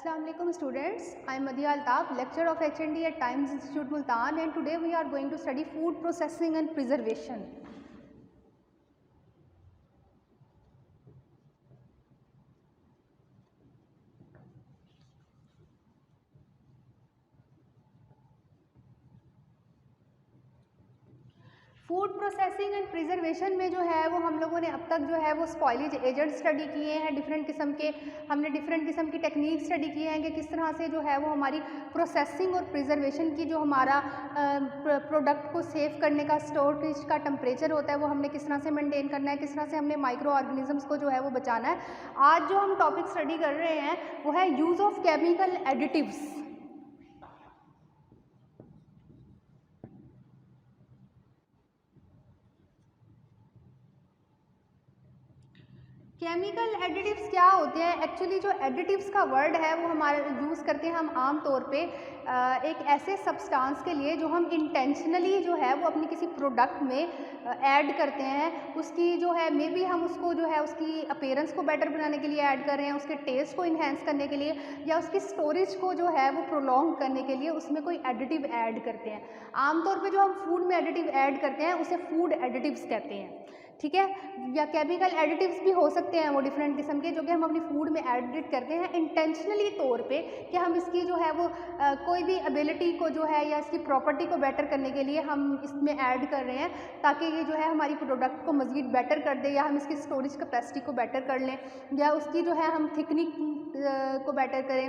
Assalamu alaikum students. I am Madiha Altab, lecturer of H&D at Times Institute Multan, and today we are going to study food processing and preservation. Food processing and preservation में जो है वो हम लोगों ने अब तक जो है वो स्पॉइलेज एजेंट स्टडी किए हैं, डिफरेंट किस्म के हमने डिफरेंट किस्म की टेक्निक स्टडी किए हैं कि किस तरह से जो है वो हमारी प्रोसेसिंग और प्रिजर्वेशन की जो हमारा प्रोडक्ट को सेव करने का स्टोरेज का टेम्परेचर होता है वो हमने किस तरह से मेंटेन करना है, किस तरह से हमने माइक्रो ऑर्गेनिजम्स को जो है वो बचाना है। आज जो हम टॉपिक स्टडी कर रहे हैं वो है use of chemical additives. Chemical additives क्या होते हैं? एक्चुअली जो एडिटिव्स का वर्ड है वो हमारे यूज़ करते हैं हम आम तौर पे एक ऐसे सब्सटेंस के लिए जो हम इंटेंशनली जो है वो अपनी किसी प्रोडक्ट में ऐड करते हैं। उसकी जो है मे बी हम उसको जो है उसकी अपीयरेंस को बेटर बनाने के लिए ऐड कर रहे हैं, उसके टेस्ट को इन्हेंस करने के लिए या उसकी स्टोरेज को जो है वो प्रोलॉन्ग करने के लिए उसमें कोई एडिटिव ऐड करते हैं। आमतौर पे जो हम फूड में एडिटिव ऐड करते हैं उसे फूड एडिटिव्स कहते हैं, ठीक है। या केमिकल एडिटिव्स भी हो सकते हैं वो डिफरेंट किस्म के जो कि हम अपनी फूड में एडिट करते हैं इंटेंशनली तौर पे कि हम इसकी जो है वो कोई भी एबिलिटी को जो है या इसकी प्रॉपर्टी को बेटर करने के लिए हम इसमें ऐड कर रहे हैं ताकि ये जो है हमारी प्रोडक्ट को मज़ीद बेटर कर दे या हम इसकी स्टोरेज कैपेसिटी को बेटर कर लें या उसकी जो है हम थिकनिंग को बेटर करें,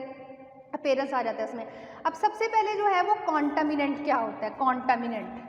अपीयरेंस आ जाता है उसमें। अब सबसे पहले जो है वो कॉन्टामिनेंट क्या होता है? कॉन्टामिनेंट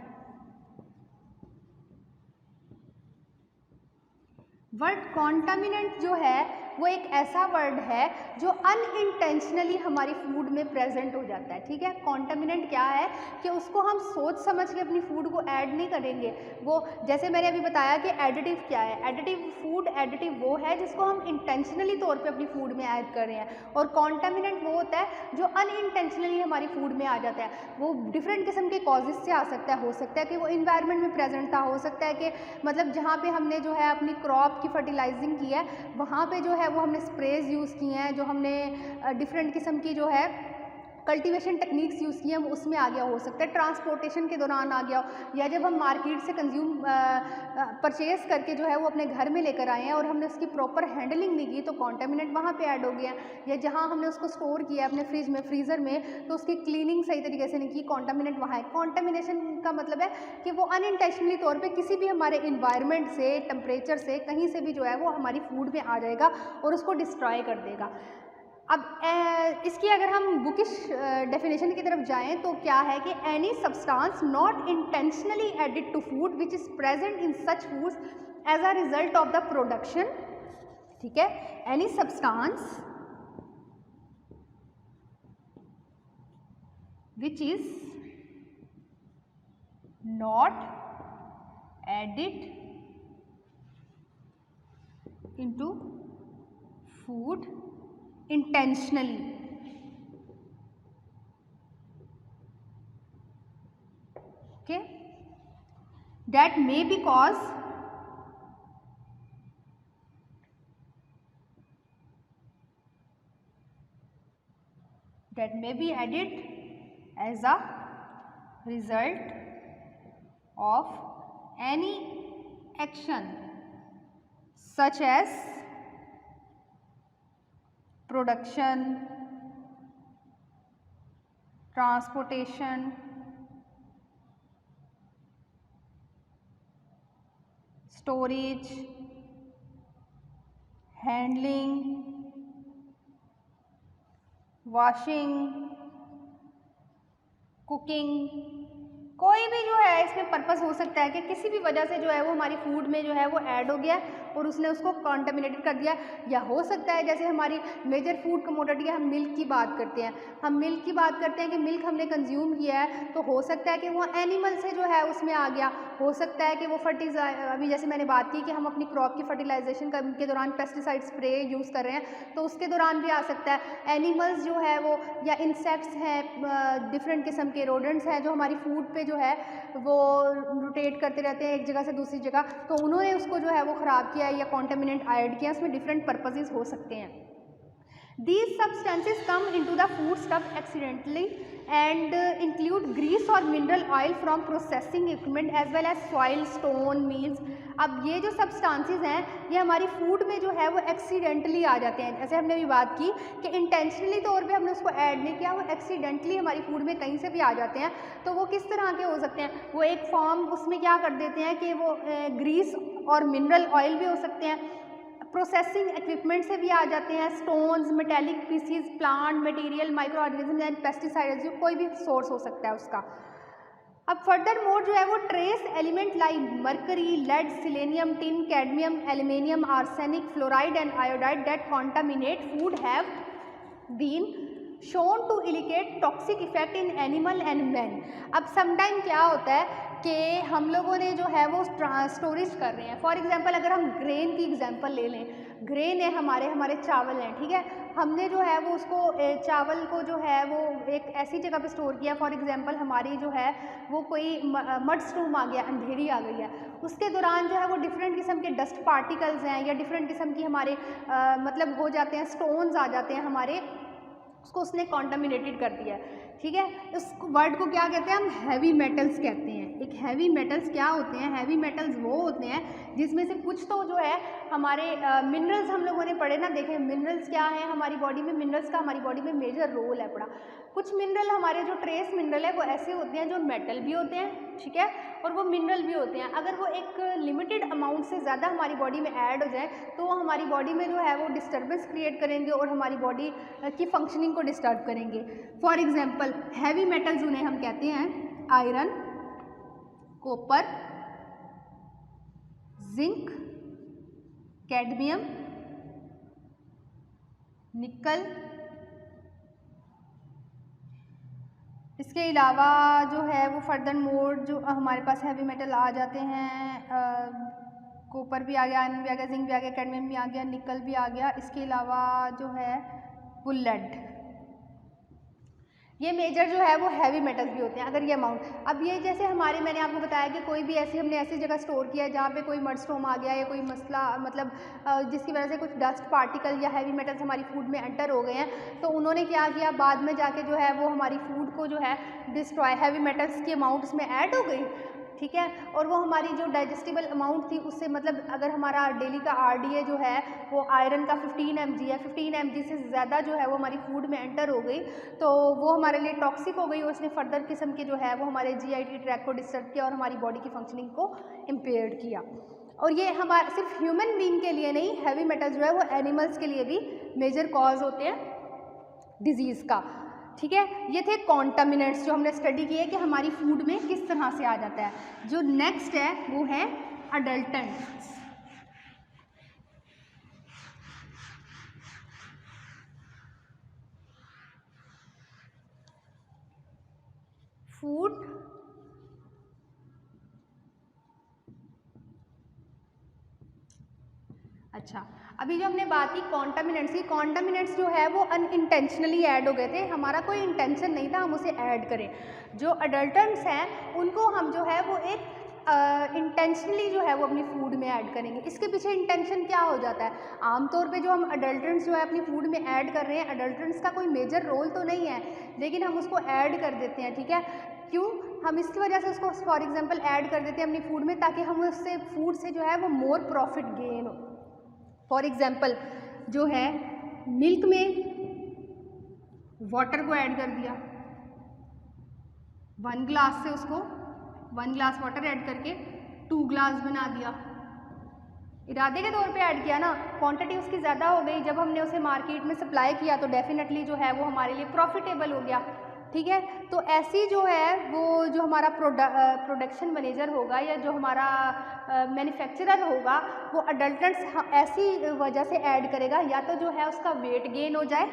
वर्ड कॉन्टामिनेंट जो है वो एक ऐसा वर्ड है जो अनइंटेंशनली हमारी फूड में प्रेजेंट हो जाता है, ठीक है। कॉन्टामिनेंट क्या है कि उसको हम सोच समझ के अपनी फूड को ऐड नहीं करेंगे। वो जैसे मैंने अभी बताया कि एडिटिव क्या है, एडिटिव फूड एडिटिव वो है जिसको हम इंटेंशनली तौर पे अपनी फूड में ऐड कर रहे हैं और कॉन्टामिनेंट वो होता है जो अनइंटेंशनली हमारी फूड में आ जाता है। वो डिफरेंट किस्म के कॉजेज से आ सकता है, हो सकता है कि वो इन्वायरमेंट में प्रेजेंट था, हो सकता है कि मतलब जहाँ पे हमने जो है अपनी क्रॉप की फर्टिलाइजिंग की है वहाँ पे जो है वो हमने स्प्रेज यूज़ किए हैं, जो हमने डिफरेंट किस्म की जो है कल्टीवेशन टेक्निक्स यूज़ किए हैं वो उसमें आ गया, हो सकता है ट्रांसपोर्टेशन के दौरान आ गया हो या जब हम मार्केट से कंज्यूम परचेज़ करके जो है वो अपने घर में लेकर आए हैं और हमने उसकी प्रॉपर हैंडलिंग नहीं की तो कॉन्टामिनेंट वहाँ पे ऐड हो गया। या जहाँ हमने उसको स्टोर किया अपने फ्रिज में फ्रीज़र में तो उसकी क्लीनिंग सही तरीके से नहीं की, कॉन्टामिनेंट वहाँ है। कॉन्टामिनेशन का मतलब है कि वो अनइंटेंशनली तौर पर किसी भी हमारे इन्वायरमेंट से, टेम्परेचर से, कहीं से भी जो है वो हमारी फूड में आ जाएगा और उसको डिस्ट्रॉय कर देगा। अब इसकी अगर हम बुकिश डेफिनेशन की तरफ जाएं तो क्या है कि any substance not intentionally added to food which is present in such foods as a result of the production, ठीक है। Any substance which is not added into food intentionally, okay, that may be cause that may be added as a result of any action such as production, transportation, storage, handling, washing, cooking, कोई भी जो है इसमें purpose हो सकता है कि किसी भी वजह से जो है वो हमारी फूड में जो है वो ऐड हो गया और उसने उसको कॉन्टामिनेटेड कर दिया। या हो सकता है जैसे हमारी मेजर फूड कमोडिटी है, हम मिल्क की बात करते हैं, हम मिल्क की बात करते हैं कि मिल्क हमने कंज्यूम किया है तो हो सकता है कि वो एनिमल से जो है उसमें आ गया, हो सकता है कि वो अभी जैसे मैंने बात की कि हम अपनी क्रॉप की फर्टिलाइजेशन के दौरान पेस्टिसाइड स्प्रे यूज़ कर रहे हैं तो उसके दौरान भी आ सकता है। एनिमल्स जो है वो या इंसेक्ट्स हैं, डिफरेंट किस्म के रोडेंट्स हैं जो हमारी फूड पे जो है वो रोटेट करते रहते हैं एक जगह से दूसरी जगह, तो उन्होंने उसको जो है वो ख़राब किया या कॉन्टामिनेंट ऐड किया, उसमें डिफरेंट पर्पसेस हो सकते हैं। These substances come into the food stuff accidentally and include grease or mineral oil from processing equipment as well as soil, stone, meals. अब ये जो सब्सटेंसेस हैं ये हमारी फूड में जो है वो एक्सीडेंटली आ जाते हैं। जैसे हमने अभी बात की कि इंटेंशनली तौर पे हमने उसको ऐड नहीं किया, वो एक्सीडेंटली हमारी फूड में कहीं से भी आ जाते हैं। तो वो किस तरह के हो सकते हैं? वो एक फॉर्म उसमें क्या कर देते हैं कि वो ग्रीस और मिनरल ऑयल भी हो सकते हैं, प्रोसेसिंग इक्विपमेंट से भी आ जाते हैं, stones, metallic pieces, plant material, micro organism and pesticides, जो कोई भी सोर्स हो सकता है उसका। अब फर्दर मोड जो है वो trace element like mercury, lead, selenium, tin, cadmium, aluminium, arsenic, fluoride and iodide that contaminate food have been shown to elicit toxic effect in animal and man. अब समटाइम क्या होता है कि हम लोगों ने जो है वो स्टोरेज कर रहे हैं। फॉर एग्जांपल अगर हम ग्रेन की एग्जांपल ले लें, ग्रेन है हमारे चावल हैं, ठीक है, हमने जो है वो उसको चावल को जो है वो एक ऐसी जगह पे स्टोर किया। फॉर एग्जांपल हमारी जो है वो कोई मड स्टॉर्म आ गया, अंधेरी आ गई है, उसके दौरान जो है वो डिफरेंट किस्म के डस्ट पार्टिकल्स हैं या डिफरेंट किस्म की हमारे मतलब हो जाते हैं, स्टोन्स आ जाते हैं हमारे, उसको उसने कॉन्टामिनेटेड कर दिया, ठीक है। इस वर्ड को क्या कहते हैं हम? हैवी मेटल्स कहते हैं। एक हैवी मेटल्स क्या होते हैं? हैवी मेटल्स वो होते हैं जिसमें से कुछ तो जो है हमारे मिनरल्स हम लोगों ने पढ़े ना, देखें मिनरल्स क्या है हमारी बॉडी में, मिनरल्स का हमारी बॉडी में मेजर रोल है पड़ा। कुछ मिनरल हमारे जो ट्रेस मिनरल है वो ऐसे होते हैं जो मेटल भी होते हैं, ठीक है, और वो मिनरल भी होते हैं। अगर वो एक लिमिटेड अमाउंट से ज़्यादा हमारी बॉडी में ऐड हो जाए तो वो हमारी बॉडी में जो है वो डिस्टर्बेंस क्रिएट करेंगे और हमारी बॉडी की फंक्शनिंग को डिस्टर्ब करेंगे। फॉर एग्जांपल हैवी मेटल्स उन्हें हम कहते हैं आयरन, कॉपर, जिंक, कैडमियम, निकल। इसके अलावा जो है वो फर्दर मोड जो हमारे पास हैवी मेटल आ जाते हैं, कॉपर भी आ गया, आयरन भी आ गया, जिंक भी आ गया, कैडमियम भी आ गया, निकल भी आ गया। इसके अलावा जो है वो लेड, ये मेजर जो है वो हैवी मेटल्स भी होते हैं अगर ये अमाउंट। अब ये जैसे हमारे मैंने आपको बताया कि कोई भी हमने ऐसी जगह स्टोर किया है जहाँ पे कोई मड स्टॉर्म आ गया या कोई मसला मतलब जिसकी वजह से कुछ डस्ट पार्टिकल या हैवी मेटल्स हमारी फूड में एंटर हो गए हैं, तो उन्होंने क्या किया, बाद में जाके जो है वो हमारी फूड को जो है डिस्ट्रॉय, हैवी मेटल्स की अमाउंट उसमें ऐड हो गई, ठीक है, और वो हमारी जो डाइजेस्टिबल अमाउंट थी उससे मतलब अगर हमारा डेली का RDA जो है वो आयरन का 15 mg है, 15 mg से ज़्यादा जो है वो हमारी फूड में एंटर हो गई तो वो हमारे लिए टॉक्सिक हो गई और उसने फर्दर किस्म के जो है वो हमारे GIT ट्रैक को डिस्टर्ब किया और हमारी बॉडी की फंक्शनिंग को इम्पेयर्ड किया। और ये हमारा सिर्फ ह्यूमन बीइंग के लिए नहीं, हैवी मेटल्स जो है वो एनिमल्स के लिए भी मेजर कॉज होते हैं डिजीज़ का, ठीक है। ये थे कॉन्टामिनेंट्स जो हमने स्टडी किए कि हमारी फूड में किस तरह से आ जाता है। जो नेक्स्ट है वो है अडल्टेंट्स। फूड अच्छा, अभी जो हमने बात की कॉन्टामिनेंट्स की, कॉन्टामिनेंट्स जो है वो अनइंटेंशनली ऐड हो गए थे, हमारा कोई इंटेंशन नहीं था हम उसे ऐड करें। जो अडल्टेंट्स हैं उनको हम जो है वो एक इंटेंशनली जो है वो अपनी फूड में ऐड करेंगे। इसके पीछे इंटेंशन क्या हो जाता है? आमतौर पे जो हम अडल्टेंट्स जो है अपनी फूड में ऐड कर रहे हैं, अडल्टेंट्स का कोई मेजर रोल तो नहीं है लेकिन हम उसको ऐड कर देते हैं, ठीक है। क्यों? हम इसकी वजह से उसको फॉर एग्जांपल ऐड कर देते हैं अपनी फूड में ताकि हम उससे फूड से जो है वो मोर प्रॉफिट गेन हो। फॉर एग्जांपल जो है मिल्क में वाटर को ऐड कर दिया, 1 ग्लास से उसको 1 ग्लास वाटर ऐड करके 2 ग्लास बना दिया, इरादे के तौर पे ऐड किया ना, क्वांटिटी उसकी ज़्यादा हो गई, जब हमने उसे मार्केट में सप्लाई किया तो डेफिनेटली जो है वो हमारे लिए प्रॉफिटेबल हो गया, ठीक है। तो ऐसी जो है वो जो हमारा प्रोडक्शन मैनेजर होगा या जो हमारा मैन्युफैक्चरर होगा वो अडल्टेंट्स ऐसी वजह से ऐड करेगा, या तो जो है उसका वेट गेन हो जाए,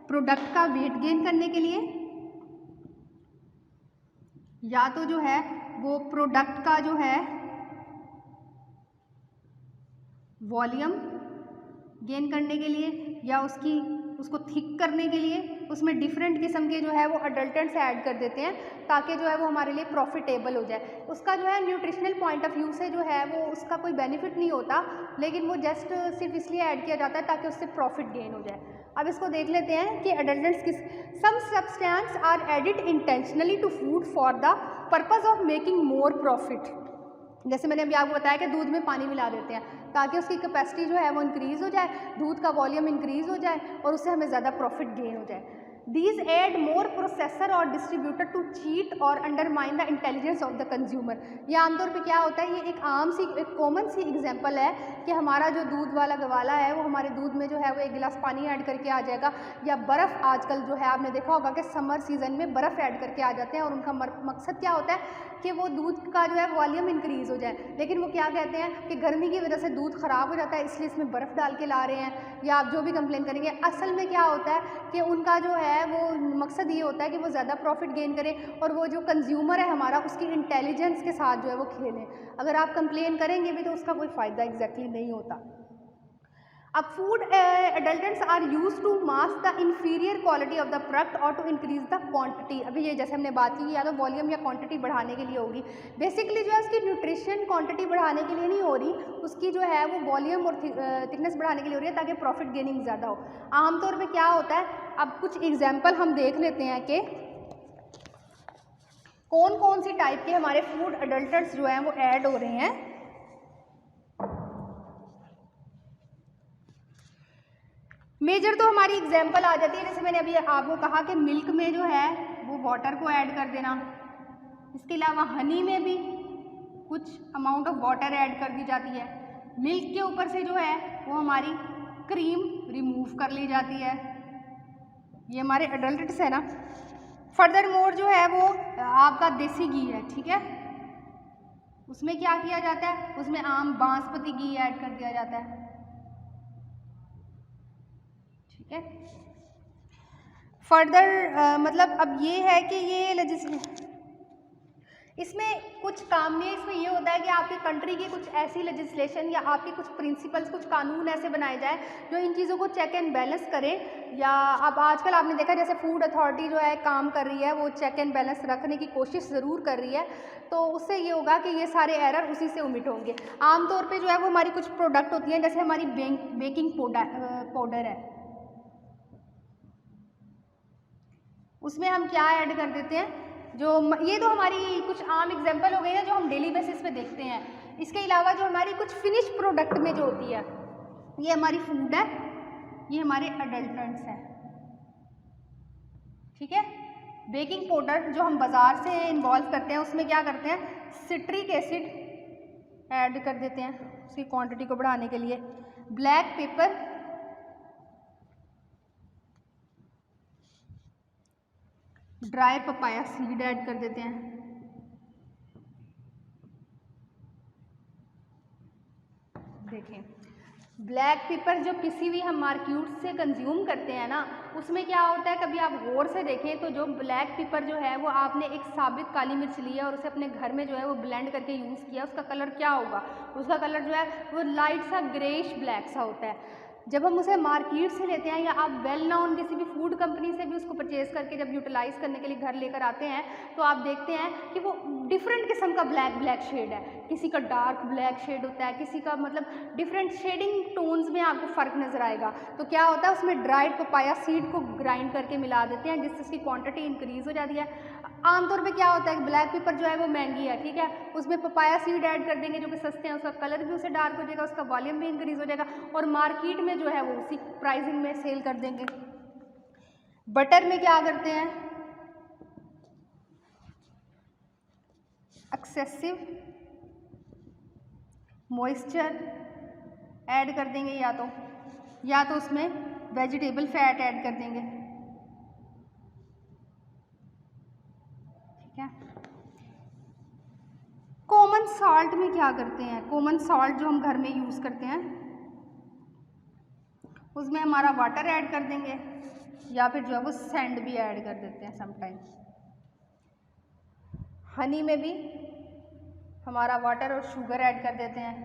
प्रोडक्ट का वेट गेन करने के लिए, या तो जो है वो प्रोडक्ट का जो है वॉल्यूम गेन करने के लिए, या उसको थिक करने के लिए उसमें डिफरेंट किस्म के जो है वो अडल्टेंट्स ऐड कर देते हैं ताकि जो है वो हमारे लिए प्रॉफिटेबल हो जाए। उसका जो है न्यूट्रिशनल पॉइंट ऑफ व्यू से जो है वो उसका कोई बेनिफिट नहीं होता, लेकिन वो जस्ट सिर्फ इसलिए ऐड किया जाता है ताकि उससे प्रॉफिट गेन हो जाए। अब इसको देख लेते हैं कि अडल्टेंट्स किस some substance are added intentionally to food for the purpose of making more profit. जैसे मैंने अभी आपको बताया कि दूध में पानी मिला देते हैं ताकि उसकी कैपेसिटी जो है वो इंक्रीज़ हो जाए, दूध का वॉल्यूम इंक्रीज़ हो जाए और उससे हमें ज़्यादा प्रॉफिट गेन हो जाए। These add more processor or distributor to cheat or undermine the intelligence of the consumer। ये आमतौर पे क्या होता है, ये एक आम सी एक कॉमन सी एग्जांपल है कि हमारा जो दूध वाला गवाला है वो हमारे दूध में जो है वो एक गिलास पानी ऐड करके आ जाएगा, या बर्फ़ आजकल जो है आपने देखा होगा कि समर सीज़न में बर्फ़ ऐड करके आ जाते हैं और उनका मकसद क्या होता है कि वो दूध का जो है वॉल्यूम इंक्रीज़ हो जाए। लेकिन वो क्या कहते हैं कि गर्मी की वजह से दूध ख़राब हो जाता है इसलिए इसमें बर्फ़ डाल के ला रहे हैं, या आप जो भी कंप्लेन करेंगे असल में क्या होता है कि उनका जो है वो मकसद ये होता है कि वो ज़्यादा प्रॉफिट गेन करें और वो जो कंज्यूमर है हमारा उसकी इंटेलिजेंस के साथ जो है वो खेलें। अगर आप कंप्लेन करेंगे भी तो उसका कोई फ़ायदा एग्जैक्टली नहीं होता। अब food adulterants are use to mask the inferior quality of the product और टू इंक्रीज द क्वांटिटी। अभी ये जैसे हमने बात की या तो वॉल्यूम या क्वांटिटी बढ़ाने के लिए होगी, बेसिकली जो है उसकी न्यूट्रिशन क्वांटिटी बढ़ाने के लिए नहीं हो रही, उसकी जो है वो वॉल्यूम और थिकनेस बढ़ाने के लिए हो रही है ताकि प्रॉफिट गेनिंग ज़्यादा हो। आमतौर पर क्या होता है, अब कुछ एग्जाम्पल हम देख लेते हैं कि कौन कौन सी टाइप के हमारे फूड अडल्टेंट्स जो हैं वो ऐड हो रहे हैं। मेजर तो हमारी एग्जाम्पल आ जाती है, जैसे मैंने अभी आपको कहा कि मिल्क में जो है वो वाटर को ऐड कर देना, इसके अलावा हनी में भी कुछ अमाउंट ऑफ वाटर ऐड कर दी जाती है, मिल्क के ऊपर से जो है वो हमारी क्रीम रिमूव कर ली जाती है, ये हमारे अडल्टेंट्स है ना। फर्दर मोर जो है वो आपका देसी घी है, ठीक है, उसमें क्या किया जाता है, उसमें आम बांसपति घी ऐड कर दिया जाता है, ठीक है। फर्दर मतलब अब ये है कि ये इसमें कुछ काम नहीं है, इसमें ये होता है कि आपकी कंट्री की कुछ ऐसी लेजिस्लेशन या आपके कुछ प्रिंसिपल्स, कुछ कानून ऐसे बनाए जाए जो इन चीज़ों को चेक एंड बैलेंस करें। या अब आजकल आपने देखा जैसे फूड अथॉरिटी जो है काम कर रही है, वो चेक एंड बैलेंस रखने की कोशिश ज़रूर कर रही है, तो उससे ये होगा कि ये सारे एरर उसी से ओमिट होंगे। आमतौर पर जो है वो हमारी कुछ प्रोडक्ट होती हैं, जैसे हमारी बेकिंग पाउडर है, उसमें हम क्या ऐड कर देते हैं, जो ये तो हमारी कुछ आम एग्जांपल हो गई है जो हम डेली बेसिस पे देखते हैं। इसके अलावा जो हमारी कुछ फिनिश प्रोडक्ट में जो होती है, ये हमारी फूड है, ये हमारे अडल्टेंट्स हैं, ठीक है। बेकिंग पाउडर जो हम बाज़ार से इन्वॉल्व करते हैं उसमें क्या करते हैं, सिट्रिक एसिड ऐड कर देते हैं उसकी क्वांटिटी को बढ़ाने के लिए, black pepper, dry papaya seed add कर देते हैं, देखें ब्लैक पेपर जो किसी भी हम मार्केट से कंज्यूम करते हैं ना, उसमें क्या होता है, कभी आप गौर से देखें तो जो ब्लैक पेपर जो है वो आपने एक साबित काली मिर्च ली है और उसे अपने घर में जो है वो ब्लेंड करके यूज़ किया, उसका कलर क्या होगा, उसका कलर जो है वो लाइट सा ग्रेइश ब्लैक सा होता है। जब हम उसे मार्केट से लेते हैं या आप वेल नोन किसी भी फूड कंपनी से भी उसको परचेज़ करके जब यूटिलाइज़ करने के लिए घर लेकर आते हैं तो आप देखते हैं कि वो डिफरेंट किस्म का ब्लैक शेड है, किसी का डार्क ब्लैक शेड होता है, किसी का मतलब डिफरेंट शेडिंग टोन्स में आपको फ़र्क नज़र आएगा। तो क्या होता है, उसमें ड्राइड पपाया सीड को ग्राइंड करके मिला देते हैं जिससे उसकी क्वांटिटी इंक्रीज़ हो जाती है। आमतौर पे क्या होता है कि ब्लैक पेपर जो है वो महंगी है, ठीक है, उसमें पपाया सीड ऐड कर देंगे जो कि सस्ते हैं, उसका कलर भी उसे डार्क हो जाएगा, उसका वॉल्यूम भी इंक्रीज़ हो जाएगा और मार्केट में जो है वो उसी प्राइसिंग में सेल कर देंगे। बटर में क्या करते हैं, एक्सेसिव मॉइस्चर ऐड कर देंगे या तो उसमें वेजिटेबल फैट ऐड कर देंगे, ठीक है। कॉमन सॉल्ट में क्या करते हैं, कॉमन सॉल्ट जो हम घर में यूज़ करते हैं उसमें हमारा वाटर ऐड कर देंगे या फिर जो है वो सैंड भी ऐड कर देते हैं समटाइम। हनी में भी हमारा वाटर और शुगर ऐड कर देते हैं,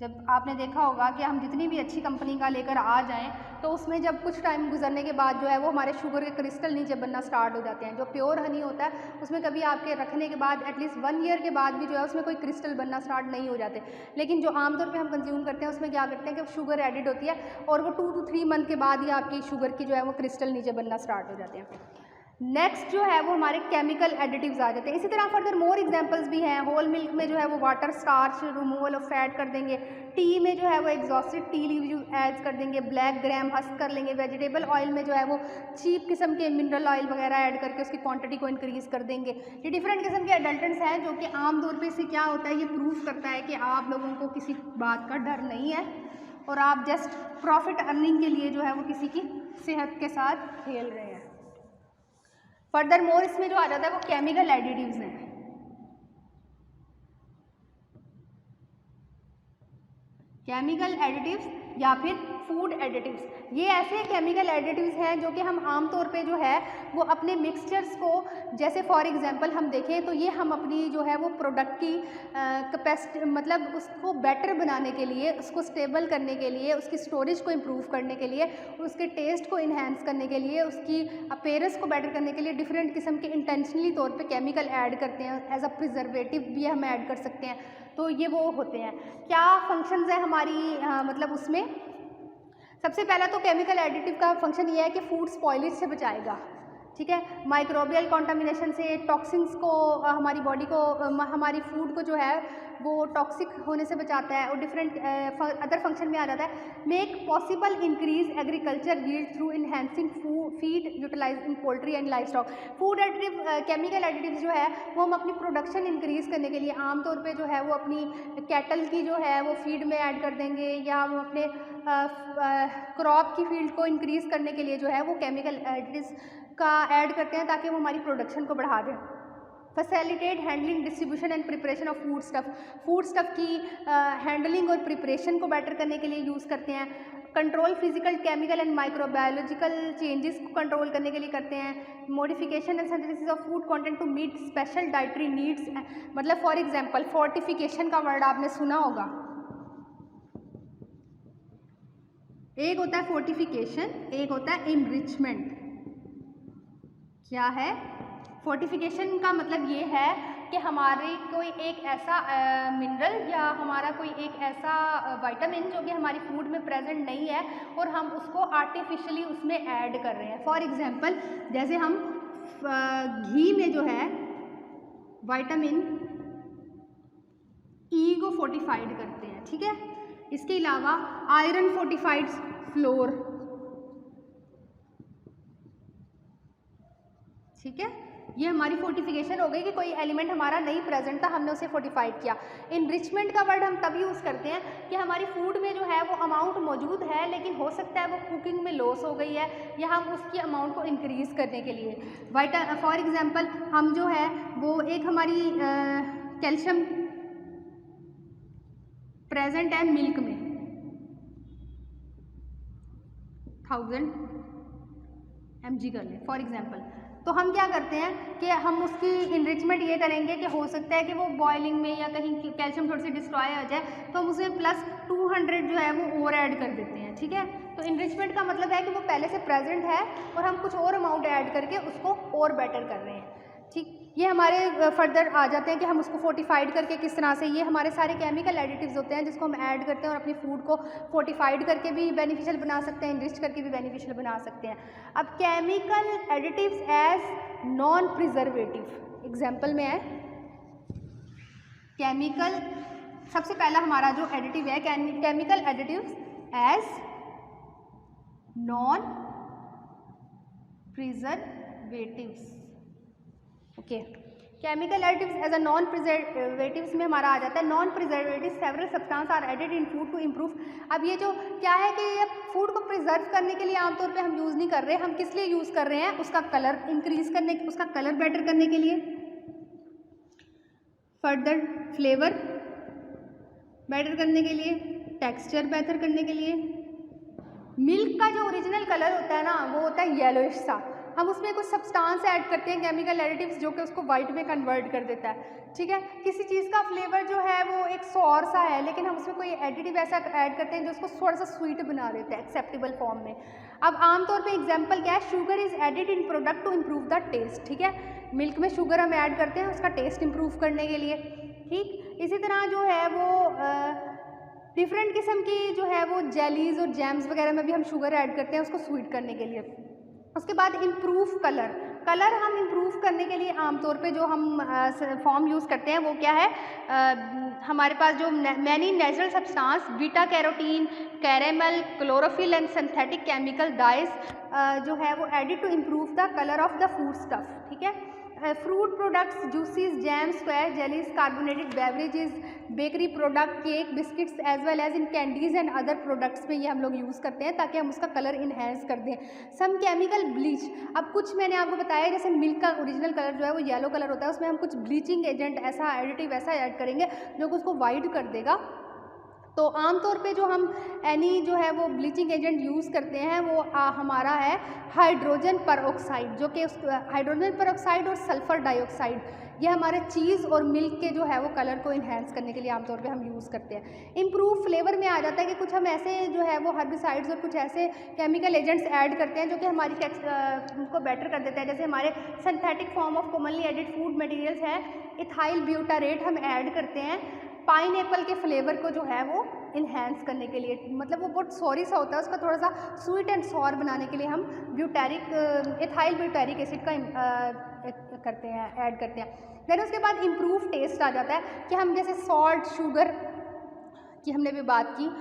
जब आपने देखा होगा कि हम जितनी भी अच्छी कंपनी का लेकर आ जाएं तो उसमें जब कुछ टाइम गुजरने के बाद जो है वो हमारे शुगर के क्रिस्टल नीचे बनना स्टार्ट हो जाते हैं। जो प्योर हनी होता है उसमें कभी आपके रखने के बाद एटलीस्ट 1 ईयर के बाद भी जो है उसमें कोई क्रिस्टल बनना स्टार्ट नहीं हो जाते। लेकिन जो आमतौर पे हम कंज्यूम करते हैं उसमें क्या करते हैं कि शुगर एडिड होती है और वो 2 to 3 मंथ के बाद ही आपकी शुगर की जो है वो क्रिस्टल नीचे बनना स्टार्ट हो जाते हैं। नेक्स्ट जो है वो हमारे केमिकल एडिटिव्स आ जाते हैं। इसी तरह फर्दर मोर एग्जांपल्स भी हैं। होल मिल्क में जो है वो water starch removal of fat कर देंगे। टी में जो है वो एग्जॉस्टेड टी लीव ऐड कर देंगे। ब्लैक ग्राम हस्क कर लेंगे। वेजिटेबल ऑयल में जो है वो चीप किस्म के मिनरल ऑयल वगैरह ऐड करके उसकी क्वांटिटी को इंक्रीज कर देंगे। ये डिफरेंट किस्म के एडल्टेंट्स हैं जो कि आम तौर पर से क्या होता है, ये प्रूव करता है कि आप लोगों को किसी बात का डर नहीं है और आप जस्ट प्रॉफिट अर्निंग के लिए जो है वो किसी की सेहत के साथ खेल रहे हैं। फर्दर मोर इसमें जो आ जाता है वो केमिकल एडिटिव्स हैं। केमिकल एडिटिव्स या फिर फूड एडिटिव्स, ये ऐसे केमिकल एडिटिव्स हैं जो कि हम आमतौर पे जो है वो अपने मिक्सचर्स को, जैसे फॉर एग्जांपल हम देखें तो ये हम अपनी जो है वो प्रोडक्ट की कैपेसिटी मतलब उसको बेटर बनाने के लिए, उसको स्टेबल करने के लिए, उसकी स्टोरेज को इम्प्रूव करने के लिए, उसके टेस्ट को इन्हेंस करने के लिए, उसकी अपीयरेंस को बेटर करने के लिए डिफरेंट किस्म के इंटेंशनली तौर पे केमिकल ऐड करते हैं। एज अ प्रिजर्वेटिव भी हम ऐड कर सकते हैं। तो ये वो होते हैं। क्या फंक्शंस है हमारी मतलब उसमें सबसे पहला तो केमिकल एडिटिव का फंक्शन ये है कि फूड स्पॉइलेज से बचाएगा, ठीक है, माइक्रोबियल कॉन्टामिनेशन से, टॉक्सिन्स को हमारी बॉडी को हमारी फूड को जो है वो टॉक्सिक होने से बचाता है और डिफरेंट अदर फंक्शन में आ जाता है। Make possible increase agriculture yield through enhancing feed utilise in poultry and livestock. Food additive chemical additive जो है वो हम अपनी प्रोडक्शन इंक्रीज करने के लिए आमतौर पे जो है वो अपनी कैटल की जो है वो फीड में ऐड कर देंगे, या हम अपने क्रॉप की फील्ड को इंक्रीज करने के लिए जो है वो केमिकल एडिटिव्स का ऐड करते हैं ताकि वो हमारी प्रोडक्शन को बढ़ा दें। Facilitate handling distribution and preparation of food stuff की हैंडलिंग और प्रिपरेशन को बेटर करने के लिए यूज़ करते हैं। Control physical chemical and microbiological changes को कंट्रोल करने के लिए करते हैं। Modification and synthesis of food content to meet special dietary needs, मतलब फॉर एग्जांपल फोर्टिफिकेशन का वर्ड आपने सुना होगा। एक होता है फोर्टिफिकेशन, एक होता है इनरिचमेंट। क्या है फोर्टिफिकेशन का मतलब ये है कि हमारे कोई एक ऐसा मिनरल या हमारा कोई एक ऐसा विटामिन जो कि हमारी फूड में प्रेजेंट नहीं है और हम उसको आर्टिफिशियली उसमें ऐड कर रहे हैं। फॉर एग्जांपल जैसे हम घी में जो है विटामिन ई को फोर्टिफाइड करते हैं, ठीक है। इसके अलावा आयरन फोर्टिफाइड फ्लोर, ठीक है, ये हमारी फोर्टिफिकेशन हो गई कि कोई एलिमेंट हमारा नहीं प्रेजेंट था, हमने उसे फोर्टिफाइड किया। इनरिचमेंट का वर्ड हम तब यूज़ करते हैं कि हमारी फूड में जो है वो अमाउंट मौजूद है लेकिन हो सकता है वो कुकिंग में लॉस हो गई है, या हम उसकी अमाउंट को इंक्रीज़ करने के लिए फॉर एग्जांपल हम जो है वो एक हमारी कैल्शियम प्रेजेंट है मिल्क में 1000 mg कर लें फॉर एग्जांपल, तो हम क्या करते हैं कि हम उसकी इनरिचमेंट ये करेंगे कि हो सकता है कि वो बॉइलिंग में या कहीं कैल्शियम थोड़ी सी डिस्ट्रॉय हो जाए तो हम उसमें प्लस 200 जो है वो और ऐड कर देते हैं, ठीक है। तो इनरिचमेंट का मतलब है कि वो पहले से प्रेजेंट है और हम कुछ और अमाउंट ऐड करके उसको और बेटर कर रहे हैं, ठीक। ये हमारे फर्दर आ जाते हैं कि हम उसको फोर्टिफाइड करके किस तरह से, ये हमारे सारे केमिकल एडिटिव्स होते हैं जिसको हम ऐड करते हैं और अपनी फूड को फोर्टिफाइड करके भी बेनिफिशियल बना सकते हैं, इनरिच करके भी बेनिफिशियल बना सकते हैं। अब chemical additives as non preservative example में है केमिकल, सबसे पहला हमारा जो एडिटिव है chemical additives as non preservatives, okay. Chemical additives as a non preservatives में हमारा आ जाता है non preservative several substance are added in food to improve. अब ये जो क्या है कि ये फूड को प्रिजर्व करने के लिए आमतौर पे हम यूज़ नहीं कर रहे, हम किस लिए यूज़ कर रहे हैं, उसका कलर इंक्रीज करने, उसका कलर बेटर करने के लिए, फर्दर फ्लेवर बेटर करने के लिए, टेक्सचर बेहतर करने के लिए। मिल्क का जो ओरिजिनल कलर होता है ना वो होता है येलोइश सा, हम उसमें कुछ सब्सटेंस ऐड करते हैं, केमिकल एडिटिव्स, जो कि उसको वाइट में कन्वर्ट कर देता है, ठीक है। किसी चीज़ का फ्लेवर जो है वो एक सॉर सा है, लेकिन हम उसमें कोई एडिटिव ऐसा ऐड करते हैं जो उसको थोड़ा सा स्वीट बना देता है एक्सेप्टेबल फॉर्म में। अब आमतौर पे एग्जांपल क्या है, sugar is added in product to improve the taste, ठीक है। मिल्क में शुगर हम ऐड करते हैं उसका टेस्ट इम्प्रूव करने के लिए, ठीक। इसी तरह जो है वो डिफरेंट किस्म की जो है वो जेलीज़ और जैम्स वगैरह में भी हम शुगर ऐड करते हैं उसको स्वीट करने के लिए। उसके बाद इम्प्रूव कलर, कलर हम इम्प्रूव करने के लिए आमतौर पे जो हम फॉर्म यूज़ करते हैं वो क्या है, हमारे पास जो many natural substance beta carotene, caramel, chlorophyll and synthetic chemical dyes जो है वो added to improve the colour of the food stuff, ठीक है। Fruit products, juices, jam, square, jellies, carbonated beverages, bakery product, cake, biscuits as well as in candies and other products में ये हम लोग use करते हैं ताकि हम उसका कलर इन्हेंस कर दें। सम केमिकल ब्लीच, अब कुछ मैंने आपको बताया जैसे मिल्क का ओरिजिनल कलर जो है वो येलो कलर होता है, उसमें हम कुछ ब्लीचिंग एजेंट ऐसा एडिटिव ऐसा ऐड करेंगे जो कि उसको वाइट कर देगा। तो आमतौर पे जो हम एनी जो है वो ब्लीचिंग एजेंट यूज़ करते हैं वो हमारा है हाइड्रोजन परऑक्साइड, जो कि हाइड्रोजन परऑक्साइड और सल्फ़र डाइऑक्साइड, ये हमारे चीज़ और मिल्क के जो है वो कलर को इन्हेंस करने के लिए आमतौर पे हम यूज़ करते हैं। इम्प्रूव फ्लेवर में आ जाता है कि कुछ हम ऐसे जो है वो हर्बिसाइड्स और कुछ ऐसे केमिकल एजेंट्स ऐड करते हैं जो कि हमारी को बेटर कर देता है। जैसे हमारे synthetic form of commonly added food materials है इथाइल ब्यूटारेट हम ऐड करते हैं पाइनएप्पल के फ्लेवर को जो है वो इन्हेंस करने के लिए, मतलब वो बहुत सॉरी सा होता है, उसका थोड़ा सा स्वीट एंड सॉर बनाने के लिए हम इथाइल ब्यूटारिक एसिड का करते हैं, ऐड करते हैं। देन उसके बाद इम्प्रूव टेस्ट आ जाता है कि हम जैसे सॉल्ट, शुगर की हमने भी बात की,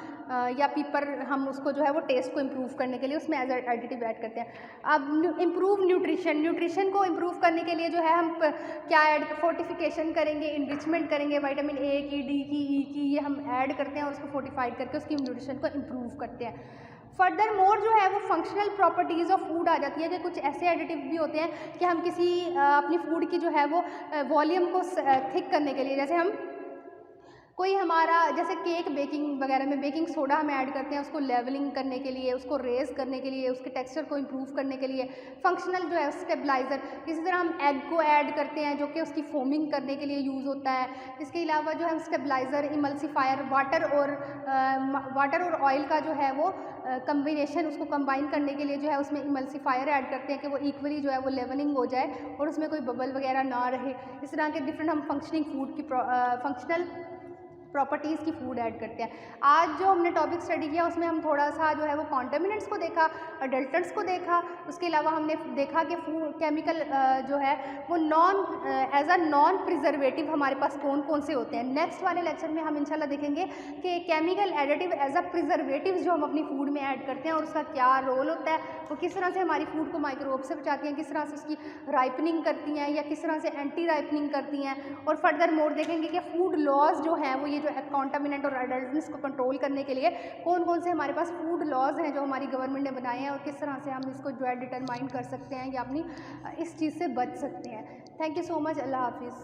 या पीपर, हम उसको जो है वो टेस्ट को इम्प्रूव करने के लिए उसमें एज एडिटिव ऐड करते हैं। अब इम्प्रूव न्यूट्रिशन, न्यूट्रिशन को इम्प्रूव करने के लिए जो है हम क्या ऐड, फोर्टिफिकेशन करेंगे, इन्रिचमेंट करेंगे, विटामिन ए की, डी की, ई की, ये हम ऐड करते हैं और उसको फोर्टिफाइड करके उसकी न्यूट्रिशन को इम्प्रूव करते हैं। फर्दर मोर जो है वो फंक्शनल प्रॉपर्टीज़ ऑफ फूड आ जाती है कि कुछ ऐसे एडिटिव भी होते हैं कि हम किसी अपनी फूड की जो है वो वॉल्यूम को थिक करने के लिए, जैसे हम कोई हमारा जैसे केक बेकिंग वगैरह में बेकिंग सोडा हम ऐड करते हैं उसको लेवलिंग करने के लिए, उसको रेज करने के लिए, उसके टेक्सचर को इम्प्रूव करने के लिए, फंक्शनल जो है स्टेबलाइज़र। इसी तरह हम एग को ऐड करते हैं जो कि उसकी फोमिंग करने के लिए यूज़ होता है। इसके अलावा जो है स्टेबलाइज़र, इमल्सीफायर, वाटर और ऑयल का जो है वो कम्बिनेशन, उसको कंबाइन करने के लिए जो है उसमें इमल्सीफायर ऐड करते हैं कि वो इक्वली जो है वो लेवलिंग हो जाए और उसमें कोई बबल वगैरह ना रहे। इस तरह के डिफरेंट हम फंक्शनिंग फूड की फंक्शनल प्रॉपर्टीज़ की फूड ऐड करते हैं। आज जो हमने टॉपिक स्टडी किया उसमें हम थोड़ा सा जो है वो कॉन्टामिनेंट्स को देखा, अडल्टर्स को देखा, उसके अलावा हमने देखा कि फूड केमिकल जो है वो एज अ नॉन प्रिजर्वेटिव हमारे पास कौन कौन से होते हैं। नेक्स्ट वाले लेक्चर में हम इंशाल्लाह देखेंगे कि chemical additive as a preservative जो हम अपनी फूड में ऐड करते हैं और उसका क्या रोल होता है, वो किस तरह से हमारी फूड को माइक्रोब से बचाती हैं, किस तरह से उसकी राइपनिंग करती हैं या किस तरह से एंटी राइपनिंग करती हैं। और फर्दर मोर देखेंगे कि फूड लॉज जो हैं वो ये जो कॉन्टामिनेंट और अडल्ट्रेंस को कंट्रोल करने के लिए कौन कौन से हमारे पास फूड लॉज हैं जो हमारी गवर्नमेंट ने बनाए हैं और किस तरह से हम इसको जो है डिटरमाइन कर सकते हैं या अपनी इस चीज़ से बच सकते हैं। Thank you so much. Allah हाफिज़।